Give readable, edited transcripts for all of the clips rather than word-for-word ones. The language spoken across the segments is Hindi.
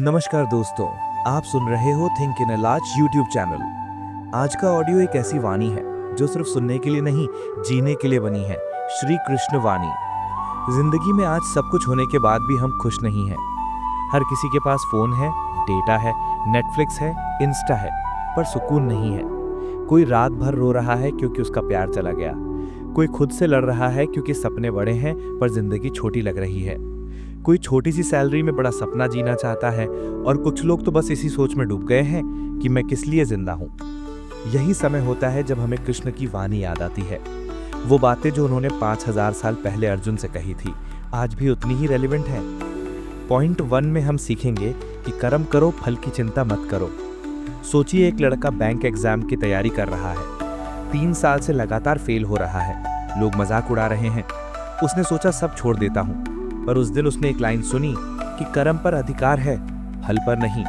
नमस्कार दोस्तों, आप सुन रहे हो think in a large YouTube channel. आज का ऑडियो एक ऐसी वाणी है जो सिर्फ सुनने के लिए नहीं, जीने के लिए बनी है। श्री कृष्ण वाणी। जिंदगी में आज सब कुछ होने के बाद भी हम खुश नहीं हैं। हर किसी के पास फोन है, डेटा है, नेटफ्लिक्स है, इंस्टा है, पर सुकून नहीं है। कोई रात भर रो रहा है क्योंकि उसका प्यार चला गया। कोई खुद से लड़ रहा है क्योंकि सपने बड़े हैं पर जिंदगी छोटी लग रही है। कोई छोटी सी सैलरी में बड़ा सपना जीना चाहता है और कुछ लोग तो बस इसी सोच में डूब गए हैं कि मैं किस लिए जिंदा हूं। यही समय होता है जब हमें कृष्ण की वाणी याद आती है। वो बातें जो उन्होंने 5000 साल पहले अर्जुन से कही थी, आज भी उतनी ही रेलिवेंट है। पॉइंट 1 में हम सीखेंगे कि कर्म करो, फल की चिंता मत करो। सोचिए, एक लड़का बैंक एग्जाम की तैयारी कर रहा है। 3 साल से लगातार फेल हो रहा है। लोग मजाक उड़ा रहे हैं। उसने सोचा सब छोड़ देता हूं, पर उस दिन उसने एक लाइन सुनी कि कर्म पर अधिकार है, फल पर नहीं।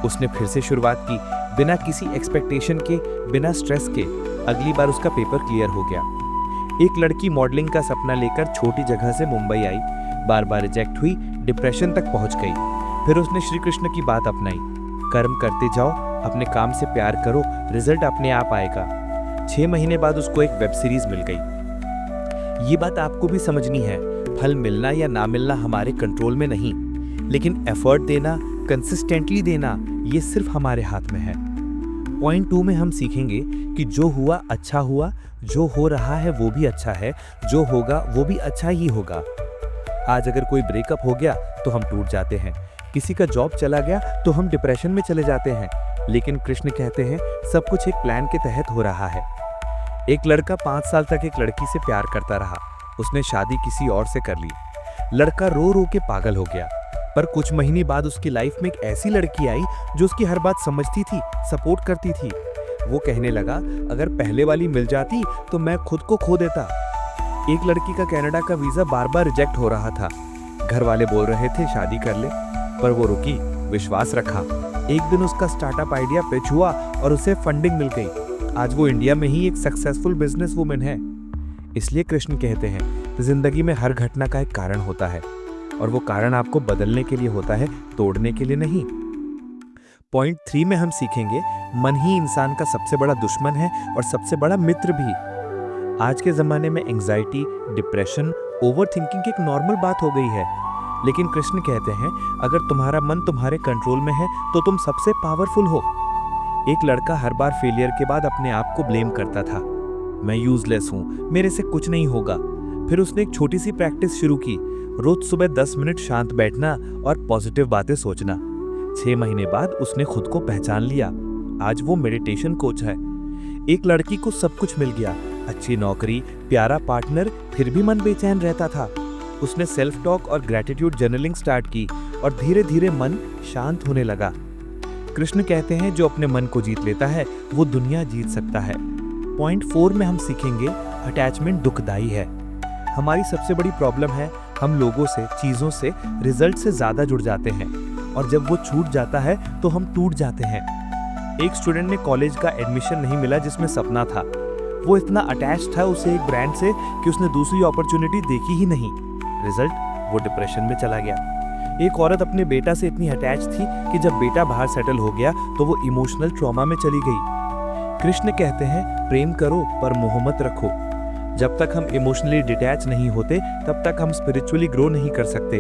उसने फिर से शुरुआत की, बिना किसी एक्सपेक्टेशन के, बिना स्ट्रेस के। अगली बार उसका पेपर क्लियर हो गया। एक लड़की मॉडलिंग का सपना लेकर छोटी जगह से मुंबई आई, बार बार रिजेक्ट हुई, डिप्रेशन तक पहुंच गई। फिर उसने श्री कृष्ण की बात अपनाई, कर्म करते जाओ, अपने काम से प्यार करो, रिजल्ट अपने आप आएगा। 6 महीने बाद उसको एक वेब सीरीज मिल गई। ये बात आपको भी समझनी है, फल मिलना या ना मिलना हमारे कंट्रोल में नहीं, लेकिन एफर्ट देना, कंसिस्टेंटली देना, ये सिर्फ हमारे हाथ में है। पॉइंट 2 में हम सीखेंगे कि जो हुआ अच्छा हुआ, जो हो रहा है वो भी अच्छा है, जो होगा वो भी अच्छा ही होगा। आज अगर कोई ब्रेकअप हो गया तो हम टूट जाते हैं, किसी का जॉब चला गया तो हम डिप्रेशन में चले जाते हैं, लेकिन कृष्ण कहते हैं सब कुछ एक प्लान के तहत हो रहा है। एक लड़का 5 साल तक एक लड़की से प्यार करता रहा। उसने शादी किसी और से कर ली। लड़का रो रो के पागल हो गया, पर कुछ महीने बाद उसकी लाइफ में एक ऐसी लड़की आई जो उसकी हर बात समझती थी, सपोर्ट करती थी। वो कहने लगा, अगर पहले वाली मिल जाती तो मैं खुद को खो देता। एक लड़की का कनाडा का वीजा बार बार रिजेक्ट हो रहा था। घर वाले बोल रहे थे शादी कर ले, पर वो रुकी, विश्वास रखा। एक दिन उसका स्टार्टअप आइडिया पिच हुआ और उसे फंडिंग मिल गई। आज वो इंडिया में ही एक सक्सेसफुल बिजनेस वुमेन है। इसलिए कृष्ण कहते हैं जिंदगी में हर घटना का एक कारण होता है, और वो कारण आपको बदलने के लिए होता है, तोड़ने के लिए नहीं। पॉइंट 3 में हम सीखेंगे मन ही इंसान का सबसे बड़ा दुश्मन है और सबसे बड़ा मित्र भी। आज के जमाने में एंजाइटी, डिप्रेशन, ओवरथिंकिंग एक नॉर्मल बात हो गई है, लेकिन कृष्ण कहते हैं अगर तुम्हारा मन तुम्हारे कंट्रोल में है तो तुम सबसे पावरफुल हो। एक लड़का हर बार फेलियर के बाद अपने आप को ब्लेम करता था, मैं यूजलेस हूं, मेरे से कुछ नहीं होगा। फिर उसने एक छोटी सी प्रैक्टिस शुरू की, रोज सुबह 10 मिनट शांत बैठना और पॉजिटिव बातें सोचना। 6 महीने बाद उसने खुद को पहचान लिया। आज वो मेडिटेशन कोच है। एक लड़की को सब कुछ मिल गया, अच्छी नौकरी, प्यारा पार्टनर, फिर भी मन बेचैन रहता था। उसने सेल्फ टॉक और ग्रेटिट्यूड जर्नलिंग स्टार्ट की और धीरे धीरे मन शांत होने लगा। कृष्ण कहते हैं जो अपने मन को जीत लेता है वो दुनिया जीत सकता है। पॉइंट 4 में हम सीखेंगे अटैचमेंट दुखदाई है। हमारी सबसे बड़ी प्रॉब्लम है हम लोगों से, चीजों से, रिजल्ट से ज्यादा जुड़ जाते हैं, और जब वो छूट जाता है तो हम टूट जाते हैं। एक स्टूडेंट ने कॉलेज का एडमिशन नहीं मिला जिसमें सपना था। वो इतना अटैच था उसे एक ब्रांड से कि उसने दूसरी अपॉर्चुनिटी देखी ही नहीं। रिजल्ट, वो डिप्रेशन में चला गया। एक औरत अपने बेटा से इतनी अटैच थी कि जब बेटा बाहर सेटल हो गया तो वो इमोशनल ट्रॉमा में चली गई। कृष्ण कहते हैं प्रेम करो पर मोह मत रखो। जब तक हम इमोशनली डिटैच नहीं होते तब तक हम स्पिरिचुअली ग्रो नहीं कर सकते।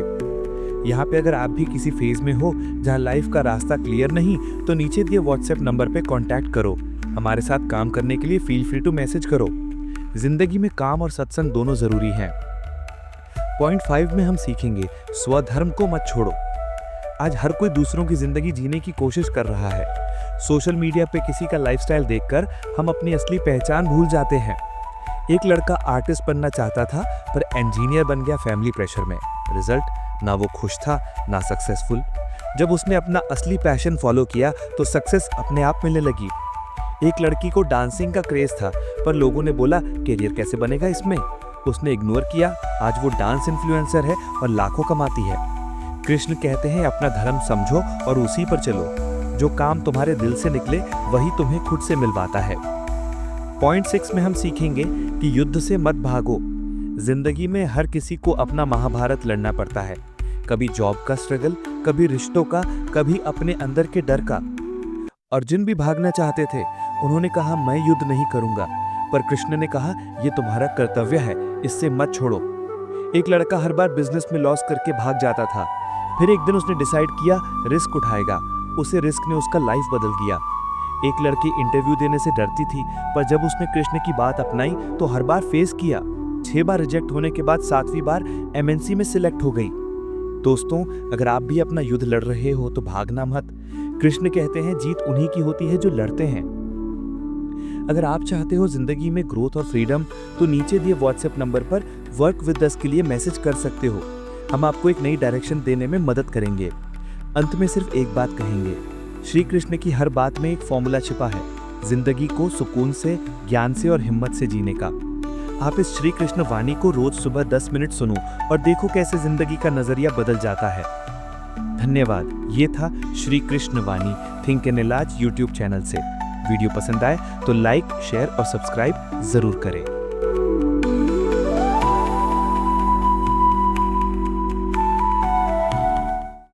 यहाँ पे अगर आप भी किसी फेज में हो जहाँ लाइफ का रास्ता क्लियर नहीं, तो नीचे दिए व्हाट्सएप नंबर पे कांटेक्ट करो। हमारे साथ काम करने के लिए फील फ्री टू मैसेज करो। जिंदगी में काम और सत्संग दोनों जरूरी हैं। पॉइंट 5 में हम सीखेंगे स्वधर्म को मत छोड़ो। आज हर कोई दूसरों की जिंदगी जीने की कोशिश कर रहा है। सोशल मीडिया पे किसी का लाइफस्टाइल देखकर हम अपनी असली पहचान भूल जाते हैं। एक लड़का आर्टिस्ट बनना चाहता था पर इंजीनियर बन गया फैमिली प्रेशर में। रिजल्ट, ना वो खुश था ना सक्सेसफुल। जब उसने अपना असली पैशन फॉलो किया तो सक्सेस अपने आप मिलने लगी। एक लड़की को डांसिंग का क्रेज था पर लोगों ने बोला करियर कैसे बनेगा इसमें। उसने इग्नोर किया, आज वो डांस इन्फ्लुएंसर है और लाखों कमाती है। कृष्ण कहते हैं अपना धर्म समझो और उसी पर चलो। जो काम तुम्हारे दिल से निकले वही तुम्हें खुद से मिलवाता है। पॉइंट 6 में हम सीखेंगे कि युद्ध से मत भागो। जिंदगी में हर किसी को अपना महाभारत लड़ना पड़ता है। कभी जॉब का स्ट्रगल, कभी रिश्तों का, कभी अपने अंदर के डर का। अर्जुन भी भागना चाहते थे। उन्होंने कहा, मैं युद्ध नहीं करूंगा, पर कृष्ण ने कहा, यह तुम्हारा कर्तव्य है, इससे मत छोड़ो। एक लड़का हर बार बिजनेस में लॉस करके भाग जाता था। फिर एक दिन उसने डिसाइड किया रिस्क उठाएगा। उसे रिस्क ने उसका लाइफ बदल दिया। एक लड़की इंटरव्यू देने से डरती थी, पर जब उसने कृष्ण की बात अपनाई तो हर बार फेस किया। 6 बार रिजेक्ट होने के बाद 7वीं बार MNC में सिलेक्ट हो गई। दोस्तों, अगर आप भी अपना युद्ध लड़ रहे हो तो भागना मत। कृष्ण कहते हैं, जीत उन्हीं की होती है जो लड़ते हैं। अगर आप चाहते हो जिंदगी में ग्रोथ और फ्रीडम, तो नीचे दिए WhatsApp नंबर पर वर्क विद अस के लिए मैसेज कर सकते हो। हम आपको एक नई डायरेक्शन देने में मदद करेंगे। अंत में सिर्फ एक बात कहेंगे, श्री कृष्ण की हर बात में एक फॉर्मूला छिपा है, जिंदगी को सुकून से, ज्ञान से और हिम्मत से जीने का। आप इस श्री कृष्ण वाणी को रोज सुबह 10 मिनट सुनो और देखो कैसे जिंदगी का नजरिया बदल जाता है। धन्यवाद। ये था श्री कृष्ण वाणी थिंक एंड इलाज YouTube चैनल से। वीडियो पसंद आए तो लाइक, शेयर और सब्सक्राइब जरूर करें।